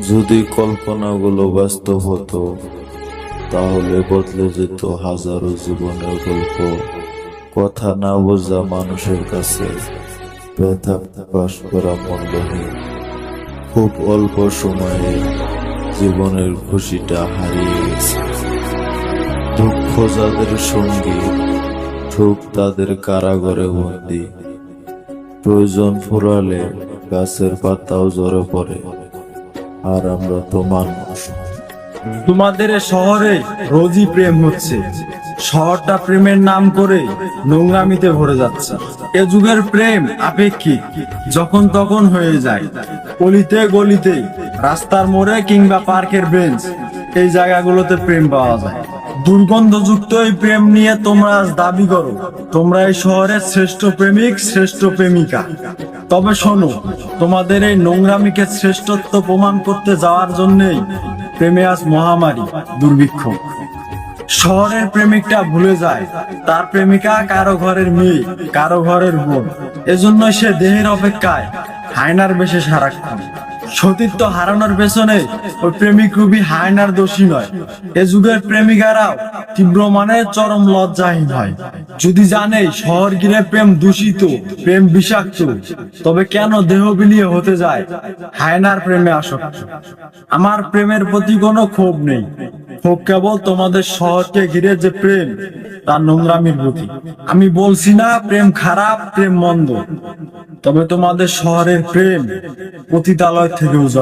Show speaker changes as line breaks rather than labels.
যদি কল্পনাগুলো বাস্তব হতো, তাহলে বদলে যেত হাজারো জীবনের গল্প। কথা না বোঝা মানুষের কাছে ব্যথা প্রকাশ করা মূল্যহীন। খুব অল্প সময়ে জীবনের খুশিটা হারিয়ে গেছে। দুঃখ যাদের সঙ্গী, সুখ তাদের কারাগারে বন্দী। প্রয়োজন ফুরালে গাছের পাতাও ঝরে পড়ে, আর আমরা তো মানুষ।
তোমাদের এ শহরে রোজই প্রেম হচ্ছে। শহরটা প্রেমের নাম করে নোংরামিতে ভরে যাচ্ছে। এ যুগের প্রেম আপেক্ষিক, যখন তখন হয়ে যায়। অলিতে গলিতে, রাস্তার মোড়ে কিংবা পার্কের বেঞ্চ, এই জায়গাগুলোতে প্রেম পাওয়া যায়। দুর্গন্ধযুক্ত এই প্রেম নিয়ে তোমরা আজ দাবি করো তোমরা এই শহরের শ্রেষ্ঠ প্রেমিক, শ্রেষ্ঠ প্রেমিকা। তবে শোনো, তোমাদের এই নোংরামিকে শ্রেষ্ঠত্ব প্রমাণ করতে যাওয়ার জন্যই প্রেমে আজ মহামারী, দুর্ভিক্ষ। শহরের প্রেমিকটা ভুলে যায় তার প্রেমিকা কারো ঘরের মেয়ে, কারো ঘরের বোন। এজন্য সে দেহের অপেক্ষায় হায়নার বেশে সারাক্ষণ। সতীত্ব হারানোর পেছনে ওই প্রেমিক রূপী হায়নার দোষী নয়। এ যুগের প্রেমিকারাও তীব্র মানে চরম লজ্জাহীন হয়। যদি জানে শহর ঘিরে প্রেম দূষিত, প্রেম বিষাক্ত, তবে কেন দেহ বিলিয়ে হতে যায় হায়নার প্রেমে আসক্ত? আমার প্রেমের প্রতি কোনো ক্ষোভ নেই, ক্ষোভ কেবল তোমাদের শহরকে ঘিরে যে প্রেম, তার নোংরামির প্রতি। আমি বলছি না প্রেম খারাপ, প্রেম মন্দ, তবে তোমাদের শহরের প্রেম পতিতালয় থেকেও যাও।